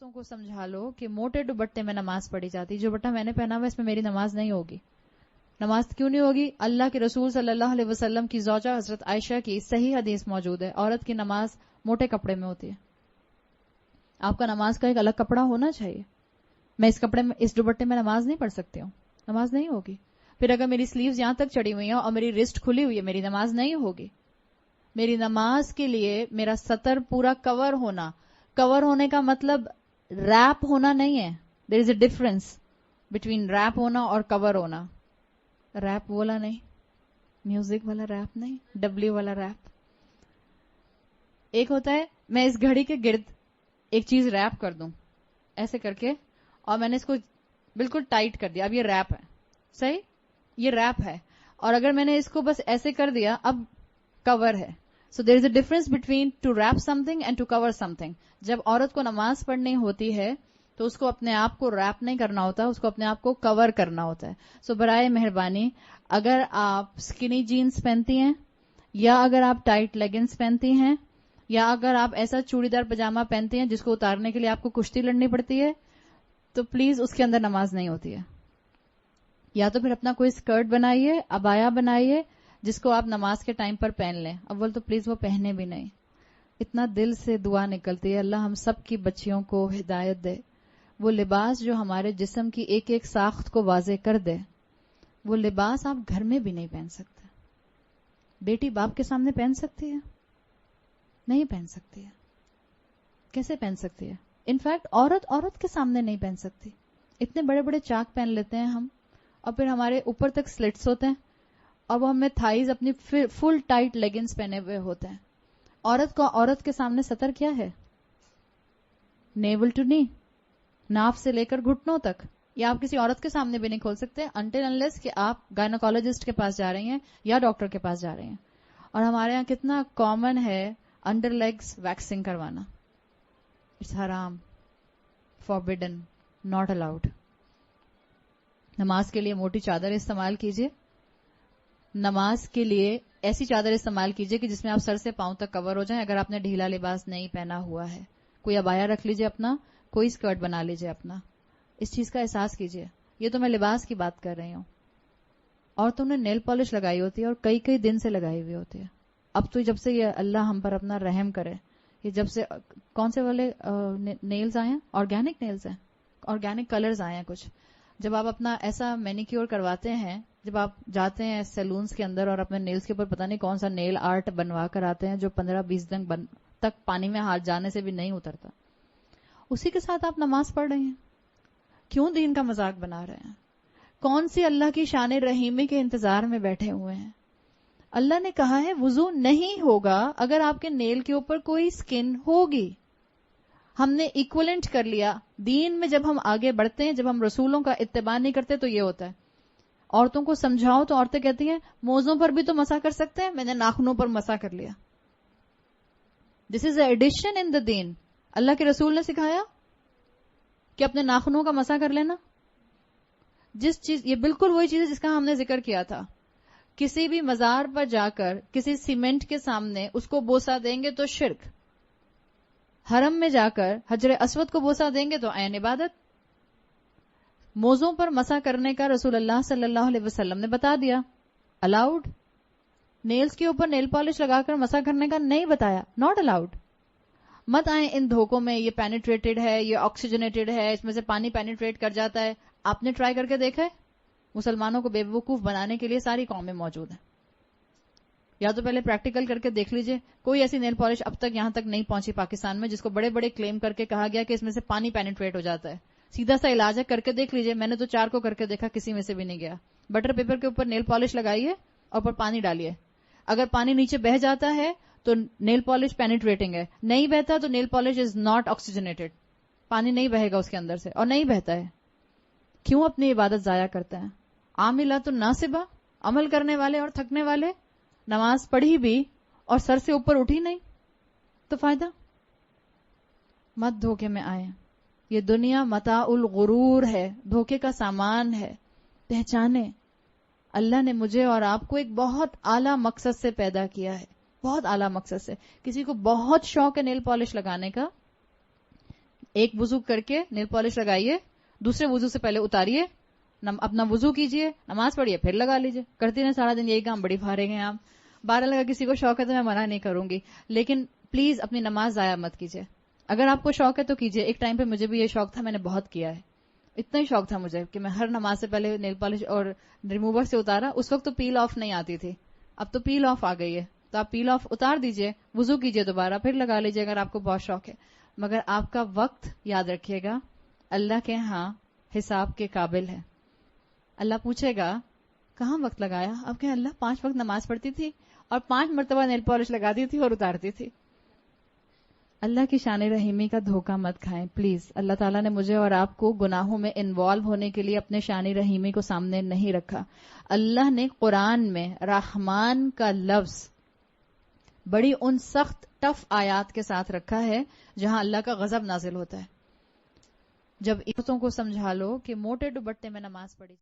عورتوں کو سمجھا لو کہ موٹے دوپٹے میں نماز پڑھی جاتی, جو دوپٹہ میں نے پہنا ہوا اس میں میری نماز نہیں ہوگی. نماز کیوں نہیں ہوگی؟ اللہ کے رسول صلی اللہ علیہ وسلم کی زوجہ حضرت عائشہ کی صحیح حدیث موجود ہے, عورت کی نماز موٹے کپڑے میں ہوتی ہے. آپ کا نماز کا ایک الگ کپڑا ہونا چاہیے. میں اس کپڑے میں, اس دوپٹے میں نماز نہیں پڑھ سکتی ہوں, نماز نہیں ہوگی. پھر اگر میری سلیوز یہاں تک چڑھی ہوئی ہیں اور میری رسٹ کھلی ہوئی ہے, میری نماز نہیں ہوگی. میری نماز کے لیے میرا سطر پورا کور ہونا, کور ہونے کا مطلب ریپ ہونا نہیں ہے. دیر is a difference between rape ہونا اور کور ہونا. ریپ والا نہیں, میوزک والا ریپ نہیں, ڈبلیو والا ریپ. ایک ہوتا ہے میں اس گھڑی کے گرد ایک چیز ریپ کر دوں ایسے کر کے, اور میں نے اس کو بالکل ٹائٹ کر دیا, اب یہ ریپ ہے. صحیح, یہ ریپ ہے. اور اگر میں نے اس کو بس ایسے کر دیا, اب کور ہے. So there is a difference between to wrap something and to cover something. جب عورت کو نماز پڑھنی ہوتی ہے تو اس کو اپنے آپ کو ریپ نہیں کرنا ہوتا, اس کو اپنے آپ کو کور کرنا ہوتا ہے. سو برائے مہربانی, اگر آپ اسکنی جینز پہنتی ہیں, یا اگر آپ ٹائٹ لیگنز پہنتی ہیں, یا اگر آپ ایسا چوڑی دار پاجامہ پہنتی ہیں جس کو اتارنے کے لیے آپ کو کشتی لڑنی پڑتی ہے, تو پلیز اس کے اندر نماز نہیں ہوتی ہے. یا تو پھر اپنا کوئی اسکرٹ بنائیے, عبایا بنائیے, جس کو آپ نماز کے ٹائم پر پہن لیں. اول تو پلیز وہ پہنے بھی نہیں. اتنا دل سے دعا نکلتی ہے, اللہ ہم سب کی بچیوں کو ہدایت دے. وہ لباس جو ہمارے جسم کی ایک ایک ساخت کو واضح کر دے, وہ لباس آپ گھر میں بھی نہیں پہن سکتے. بیٹی باپ کے سامنے پہن سکتی ہے؟ نہیں پہن سکتی ہے. کیسے پہن سکتی ہے؟ انفیکٹ عورت کے سامنے نہیں پہن سکتی. اتنے بڑے بڑے چاک پہن لیتے ہیں ہم, اور پھر ہمارے اوپر تک سلٹس ہوتے ہیں, اور وہ ہمیں تھائیز اپنی فل ٹائٹ لیگنز پہنے ہوئے ہوتے ہیں. عورت کے سامنے سطر کیا ہے؟ نیول ٹو نی, ناف سے لے کر گھٹنوں تک. یا آپ کسی عورت کے سامنے بھی نہیں کھول سکتے انٹل انلیس کہ آپ گائنوکالوجسٹ کے پاس جا رہی ہیں یا ڈاکٹر کے پاس جا رہی ہیں. اور ہمارے یہاں کتنا کامن ہے انڈر لیگز ویکسنگ کروانا. اٹس حرام, فوربڈن, ناٹ الاؤڈ. نماز کے لیے موٹی چادر استعمال کیجیے. نماز کے لیے ایسی چادر استعمال کیجیے کہ جس میں آپ سر سے پاؤں تک کور ہو جائیں. اگر آپ نے ڈھیلا لباس نہیں پہنا ہوا ہے, کوئی عبایا رکھ لیجیے اپنا, کوئی اسکرٹ بنا لیجیے اپنا. اس چیز کا احساس کیجیے. یہ تو میں لباس کی بات کر رہی ہوں. عورتوں نے نیل پالش لگائی ہوتی ہے اور کئی کئی دن سے لگائی ہوئی ہوتی ہے. اب تو جب سے یہ اللہ ہم پر اپنا رحم کرے, یہ جب سے کون سے والے نیلز آئے ہیں, آرگینک نیلز ہیں, آرگینک کلرز آئے ہیں کچھ. جب آپ اپنا ایسا مینیکیور کرواتے ہیں, جب آپ جاتے ہیں سیلونز کے اندر اور اپنے نیلز کے اوپر پتہ نہیں کون سا نیل آرٹ بنوا کر آتے ہیں جو 15-20 دن تک پانی میں ہاتھ جانے سے بھی نہیں اترتا, اسی کے ساتھ آپ نماز پڑھ رہے ہیں. کیوں دین کا مذاق بنا رہے ہیں؟ کون سی اللہ کی شان رحیمی کے انتظار میں بیٹھے ہوئے ہیں؟ اللہ نے کہا ہے وضو نہیں ہوگا اگر آپ کے نیل کے اوپر کوئی سکن ہوگی. ہم نے ایکولنٹ کر لیا. دین میں جب ہم آگے بڑھتے ہیں, جب ہم رسولوں کا اتباع نہیں کرتے تو یہ ہوتا ہے. عورتوں کو سمجھاؤ تو عورتیں کہتی ہیں موزوں پر بھی تو مسح کر سکتے ہیں, میں نے ناخنوں پر مسح کر لیا. دس از اے ایڈیشن ان دا دین. اللہ کے رسول نے سکھایا کہ اپنے ناخنوں کا مسح کر لینا. جس چیز, یہ بالکل وہی چیز ہے جس کا ہم نے ذکر کیا تھا. کسی بھی مزار پر جا کر کسی سیمنٹ کے سامنے اس کو بوسا دیں گے تو شرک. حرم میں جا کر حجر اسود کو بوسا دیں گے تو عین عبادت. موزوں پر مسح کرنے کا رسول اللہ صلی اللہ علیہ وسلم نے بتا دیا, الاؤڈ. نیلز کے اوپر نیل پالش لگا کر مسح کرنے کا نہیں بتایا, ناٹ الاؤڈ. مت آئیں ان دھوکوں میں, یہ پینیٹریٹڈ ہے, یہ آکسیجنیٹڈ ہے, اس میں سے پانی پینیٹریٹ کر جاتا ہے. آپ نے ٹرائی کر کے دیکھا ہے؟ مسلمانوں کو بے وقوف بنانے کے لیے ساری قومیں موجود ہیں. یا تو پہلے پریکٹیکل کر کے دیکھ لیجئے. کوئی ایسی نیل پالش اب تک یہاں تک نہیں پہنچی پاکستان میں جس کو بڑے بڑے کلیم کر کے کہا گیا کہ اس میں سے پانی پینیٹریٹ ہو جاتا ہے. سیدھا سا علاج ہے, کر کے دیکھ لیجئے. میں نے تو 4 کو کر کے دیکھا, کسی میں سے بھی نہیں گیا. بٹر پیپر کے اوپر نیل پالش لگائیے اور اوپر پانی ڈالیے. اگر پانی نیچے بہ جاتا ہے تو نیل پالش پینیٹریٹنگ ہے, نہیں بہتا تو nail polish is not oxygenated. پانی نہیں بہے گا اس کے اندر سے, اور نہیں بہتا ہے. کیوں اپنی عبادت ضائع کرتے ہیں؟ عاملات الناصبہ, عمل کرنے والے اور تھکنے والے. نماز پڑھی بھی اور سر سے اوپر اٹھی نہیں تو فائدہ. مت دھوکے میں آئے. یہ دنیا متاع الغرور ہے, دھوکے کا سامان ہے. پہچانے اللہ نے مجھے اور آپ کو ایک بہت اعلیٰ مقصد سے پیدا کیا ہے, بہت اعلیٰ مقصد سے. کسی کو بہت شوق ہے نیل پالش لگانے کا, ایک وضو کر کے نیل پالش لگائیے, دوسرے وضو سے پہلے اتاریے, اپنا وضو کیجیے, نماز پڑھیے, پھر لگا لیجیے. کرتی رہیں سارا دن یہی کام, بڑی فارغ ہیں آپ. 12 اگر کسی کو شوق ہے تو میں منع نہیں کروں گی, لیکن پلیز اپنی نماز ضائع مت کیجیے. اگر آپ کو شوق ہے تو کیجیے. ایک ٹائم پہ مجھے بھی یہ شوق تھا, میں نے بہت کیا ہے. اتنا ہی شوق تھا مجھے کہ میں ہر نماز سے پہلے نیل پالش اور ریموور سے اتارا. اس وقت تو پیل آف نہیں آتی تھی, اب تو پیل آف آ گئی ہے, تو آپ پیل آف اتار دیجیے, وضو کیجیے دوبارہ, پھر لگا لیجیے اگر آپ کو بہت شوق ہے. مگر آپ کا وقت یاد رکھیے گا اللہ کے ہاں حساب کے قابل ہے. اللہ پوچھے گا کہاں وقت لگایا؟ اب کہ اللہ 5 وقت نماز پڑھتی تھی اور 5 مرتبہ نیل پالش لگاتی تھی اور اتارتی تھی. اللہ کی شان رحیمی کا دھوکہ مت کھائیں پلیز. اللہ تعالیٰ نے مجھے اور آپ کو گناہوں میں انوالو ہونے کے لیے اپنے شان رحیمی کو سامنے نہیں رکھا. اللہ نے قرآن میں رحمان کا لفظ بڑی ان سخت ٹف آیات کے ساتھ رکھا ہے جہاں اللہ کا غضب نازل ہوتا ہے. جب عورتوں کو سمجھا لو کہ موٹے دوپٹے میں نماز پڑھی